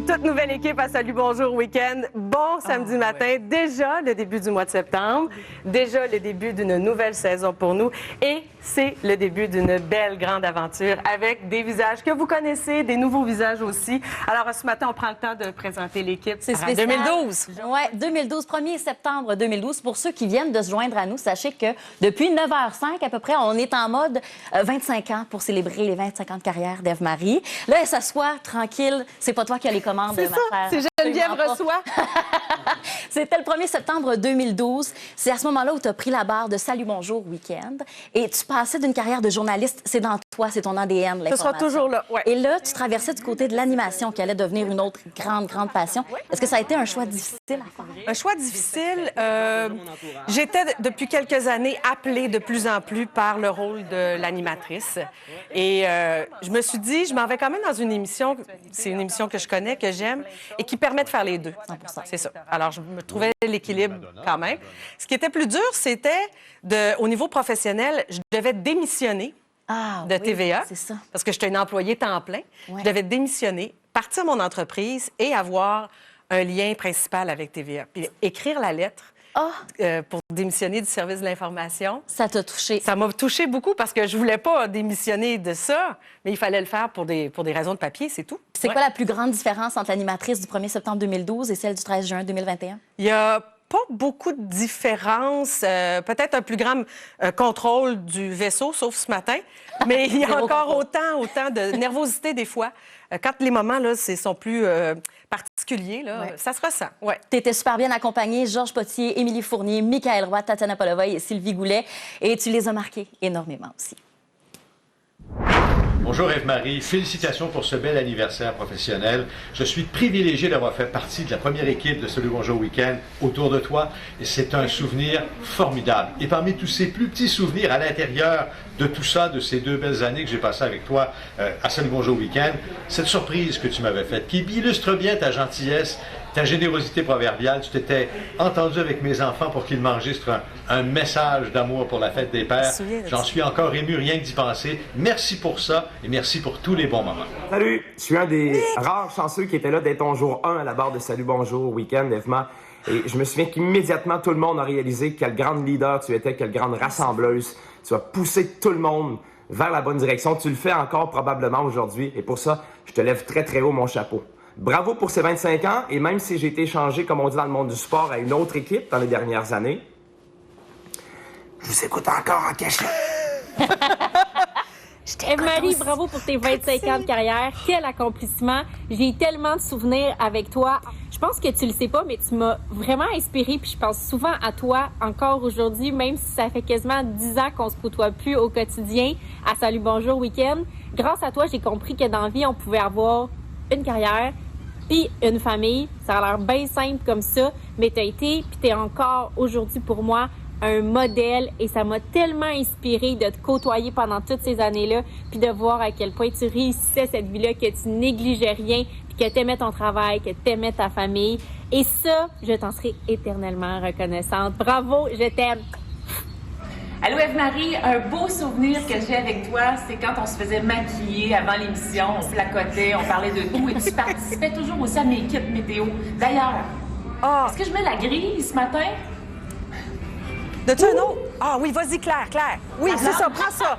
toute nouvelle équipe à Salut Bonjour Week-end. Bon samedi matin, déjà le début du mois de septembre, déjà le début d'une nouvelle saison pour nous et c'est le début d'une belle grande aventure avec des visages que vous connaissez, des nouveaux visages aussi. Alors ce matin, on prend le temps de présenter l'équipe. C'est spécial. 2012. Oui, 2012, 1er septembre 2012. Pour ceux qui viennent de se joindre à nous, sachez que depuis 9h05 à peu près, on est en mode 25 ans pour célébrer les 25 ans de carrière d'Ève-Marie. Là, elle s'assoit tranquille. C'est pas toi qui as les commandes, C'est ma ça, chère. c'est Geneviève reçoit. C'était le 1er septembre 2012. C'est à ce moment-là où tu as pris la barre de Salut Bonjour Week-end. Et tu passais d'une carrière de journaliste, c'est dans toi, c'est ton ADN, Ce sera toujours là, ouais. Et là, tu traversais du côté de l'animation qui allait devenir une autre grande passion. Est-ce que ça a été un choix difficile à faire? Un choix difficile. J'étais depuis quelques années appelée de plus en plus par le rôle de l'animatrice. Et je me suis dit, je m'en vais quand même dans une émission, c'est une émission que je connais, que j'aime, et qui permet de faire les deux. 100%. C'est ça. Alors, je me trouvais l'équilibre quand même. Ce qui était plus dur, c'était, au niveau professionnel, je devais démissionner de TVA. C'est ça. Parce que j'étais une employée temps plein. Ouais. Je devais démissionner, partir mon entreprise et avoir un lien principal avec TVA. Puis écrire la lettre pour démissionner du service de l'information. Ça t'a touché. Ça m'a touché beaucoup parce que je voulais pas démissionner de ça, mais il fallait le faire pour des raisons de papier, c'est tout. C'est quoi la plus grande différence entre l'animatrice du 1er septembre 2012 et celle du 13 juin 2021? Il y a pas beaucoup de différence. Peut-être un plus grand contrôle du vaisseau, sauf ce matin. Mais il y a encore autant de nervosité des fois. Quand les moments là, sont plus particuliers, là, ça se ressent. Ouais. Tu étais super bien accompagnée. Georges Potier, Émilie Fournier, Michaël Roy, Tatiana Polovoy et Sylvie Goulet. Et tu les as marqués énormément aussi. Bonjour Ève-Marie, félicitations pour ce bel anniversaire professionnel. Je suis privilégié d'avoir fait partie de la première équipe de Salut Bonjour Week-end autour de toi et c'est un souvenir formidable. Et parmi tous ces plus petits souvenirs à l'intérieur de tout ça, de ces 2 belles années que j'ai passées avec toi à Salut Bonjour Week-end, cette surprise que tu m'avais faite qui illustre bien ta gentillesse, ta générosité proverbiale. Tu t'étais entendu avec mes enfants pour qu'ils m'enregistrent un message d'amour pour la fête des pères. J'en suis encore ému rien que d'y penser. Merci pour ça et merci pour tous les bons moments. Salut, je suis un des rares chanceux qui était là dès ton jour 1 à la barre de Salut Bonjour Week-end, Ève-Ma. Et je me souviens qu'immédiatement, tout le monde a réalisé quelle grande leader tu étais, quelle grande rassembleuse. Tu as poussé tout le monde vers la bonne direction. Tu le fais encore probablement aujourd'hui. Et pour ça, je te lève très, très haut mon chapeau. Bravo pour ces 25 ans. Et même si j'ai été échangé, comme on dit dans le monde du sport, à une autre équipe dans les dernières années, je vous écoute encore en cachette. Ève-Marie, bravo pour tes 25 ans de carrière. Quel accomplissement. J'ai tellement de souvenirs avec toi. Je pense que tu le sais pas, mais tu m'as vraiment inspirée. Puis je pense souvent à toi encore aujourd'hui, même si ça fait quasiment 10 ans qu'on se côtoie plus au quotidien à Salut Bonjour Week-end. Grâce à toi, j'ai compris que dans la vie, on pouvait avoir une carrière puis une famille. Ça a l'air bien simple comme ça, mais t'as été puis t'es encore aujourd'hui pour moi un modèle et ça m'a tellement inspirée de te côtoyer pendant toutes ces années-là puis de voir à quel point tu réussissais cette vie-là, que tu négligeais rien puis que t'aimais ton travail, que t'aimais ta famille. Et ça, je t'en serai éternellement reconnaissante. Bravo, je t'aime. Allô Ève-Marie, un beau souvenir que j'ai avec toi, c'est quand on se faisait maquiller avant l'émission, on placotait, on parlait de tout et tu participais toujours aussi à mes kits météo. D'ailleurs, est-ce que je mets la grille ce matin? As-tu un autre? Ah oui, vas-y, Claire. Oui, c'est ça, prends ça.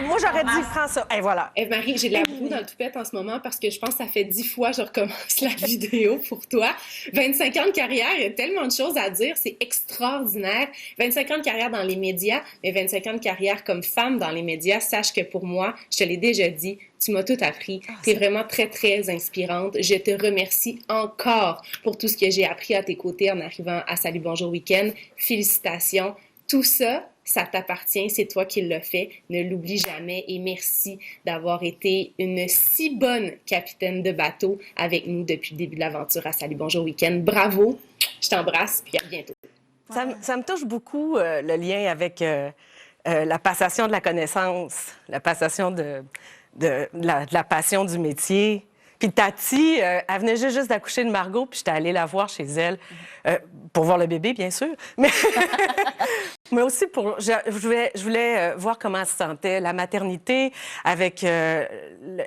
Moi, j'aurais dit, prends ça. Et voilà. Ève-Marie, j'ai de la boue dans le toupette en ce moment parce que je pense que ça fait 10 fois que je recommence la vidéo pour toi. 25 ans de carrière, il y a tellement de choses à dire, c'est extraordinaire. 25 ans de carrière dans les médias, mais 25 ans de carrière comme femme dans les médias. Sache que pour moi, je te l'ai déjà dit, tu m'as tout appris. Tu es vraiment très, très inspirante. Je te remercie encore pour tout ce que j'ai appris à tes côtés en arrivant à Salut Bonjour Week-end. Félicitations. Tout ça, ça t'appartient, c'est toi qui l'as fait. Ne l'oublie jamais et merci d'avoir été une si bonne capitaine de bateau avec nous depuis le début de l'aventure à Salut Bonjour Week-end. Bravo, je t'embrasse, puis à bientôt. Ça me touche beaucoup, le lien avec la passation de la connaissance, la passation de la passion du métier. Puis Tati, elle venait juste d'accoucher de Margot, puis j'étais allée la voir chez elle, pour voir le bébé, bien sûr. Mais Mais aussi, je voulais voir comment elle se sentait, la maternité, avec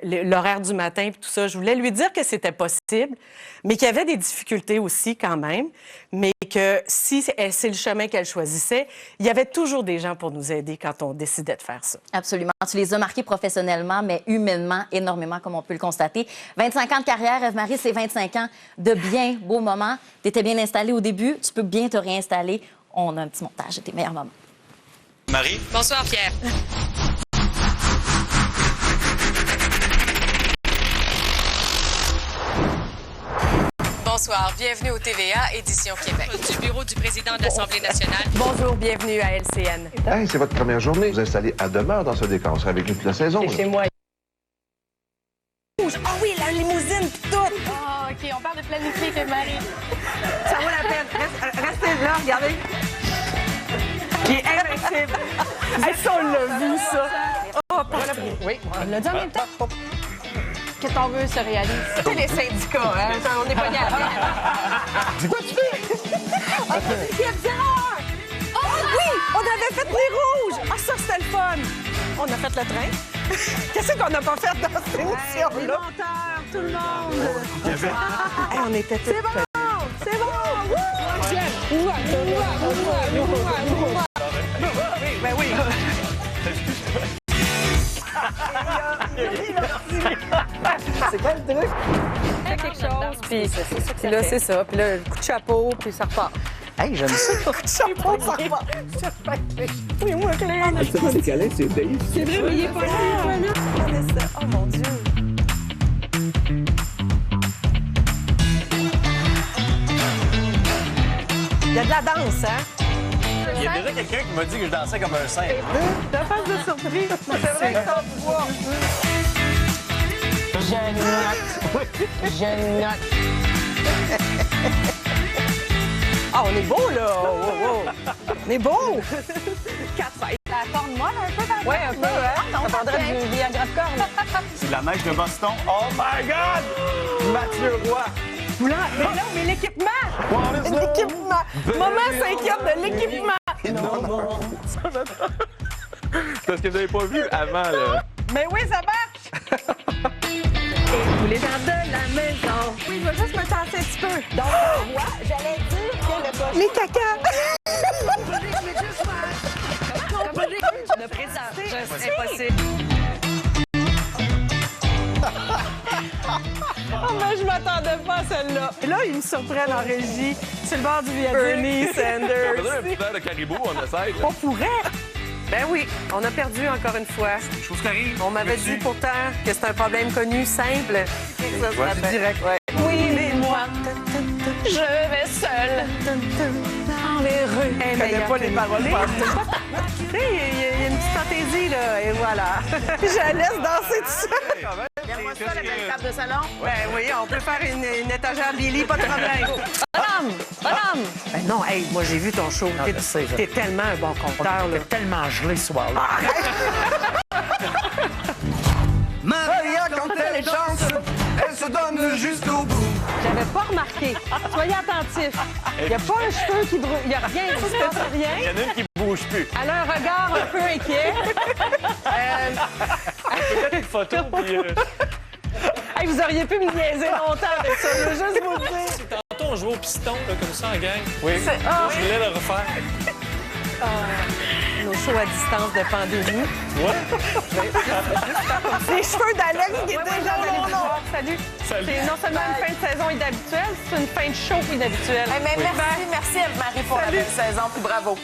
l'horaire du matin et tout ça. Je voulais lui dire que c'était possible, mais qu'il y avait des difficultés aussi quand même, mais que si c'est le chemin qu'elle choisissait, il y avait toujours des gens pour nous aider quand on décidait de faire ça. Absolument. Tu les as marqués professionnellement, mais humainement, énormément, comme on peut le constater. 25 ans de carrière, Eve-Marie, c'est 25 ans de bien beaux moments. Tu étais bien installée au début, tu peux bien te réinstaller. On a un petit montage de tes meilleurs moments. Marie? Bonsoir, Pierre. Bonsoir, bienvenue au TVA, édition Québec. Du bureau du président de l'Assemblée nationale. Bonjour, bienvenue à LCN. Hey, c'est votre première journée. Vous installez à demeure dans ce décor. C'est avec nous toute la saison. C'est chez moi. Ah oui, la limousine pis tout! Oh, OK, on parle de planifier avec Marie. Ça vaut la peine. Restez là, regardez. Qui est invincible. Ça, on l'a vu, ça. Oh, oui, On l'a dit en même temps. Que ton vœu se réalise. c'est les syndicats, hein? On est pas à la C'est quoi tu fais? Oh oui! On avait fait les rouges! Ah, ça, c'était le fun! On a fait le train. Qu'est-ce qu'on n'a pas fait dans cette émission-là? Les monteurs, tout le monde. Hey, on était tous... C'est bon! C'est bon! Ben oui! C'est quoi le truc? Fais quelque chose, puis Puis là, c'est ça. Puis là, coup de chapeau, puis ça repart. Hey, j'aime ça. Coup de chapeau, ça repart. Oui, moi, Claire. C'est pas des câlins, c'est Dave. c'est vrai, mais il est pas là. Oh mon Dieu! Il y a de la danse, hein? Il y a déjà quelqu'un qui m'a dit que je dansais comme un singe. La face de surprise. C'est vrai que t'en vois. Je note. Ah, on est beau, là! Oh. On est beau! 4 fêtes. La forme molle un peu, quand même. Ouais, un peu, hein? Ça prendrait du Viagra de corps, là. C'est de la neige de Boston. Oh my God! Mathieu Roy. Mais non, mais l'équipement! L'équipement! Maman s'inquiète de l'équipement! Non. Parce que vous n'avez pas vu avant, là. Mais oui, ça marche! Et tous les gens de la maison. Oui, je vais juste me tasser un petit peu. Donc, moi, j'allais dire que le... Les cacas! Le présent. C'est impossible. Oh, mais je m'attendais pas à celle-là. Et là, ils me surprennent en régie. Sur le bord du viaduc. Bernie Sanders. On faisait un petit verre de caribou, on essaie. On pourrait. Ben oui, on a perdu encore une fois. Chose qui arrive. On m'avait dit pourtant que c'est un problème connu, simple. Ça serait c'est direct. Ouais. Oui, mais moi, je vais seule dans les rues. Je connais pas les paroles. Tu sais, il y a une petite fantaisie, là, et voilà. Je laisse danser tout ça. Regarde-moi ça, la belle table de salon. Ben oui, on peut faire une étagère Billy, pas de problème. Bonhomme! Ben non, hey, moi, j'ai vu ton show. T'es tellement un bon compteur, là. Tellement gelé ce soir-là. Maria, quand elle chante, elle se donne jusqu'au bout. J'avais pas remarqué. Soyez attentifs. Il n'y a pas un cheveu qui brûle. Il n'y a rien. Il se passe Il y rien. en a une qui bouge plus. Elle a un regard un peu inquiet. Peut-être une photo, puis... Hey, vous auriez pu me niaiser longtemps avec ça. Je veux juste vous le dire. Tantôt, on jouait au piston, là, comme ça, en gang. Oui. Je voulais le refaire. Nos shows à distance de pandémie. Les cheveux d'Alex qui étaient déjà non. Salut. C'est non seulement une fin de saison inhabituelle, c'est une fin de show inhabituelle. Mais merci Eve-Marie pour la belle saison, puis bravo.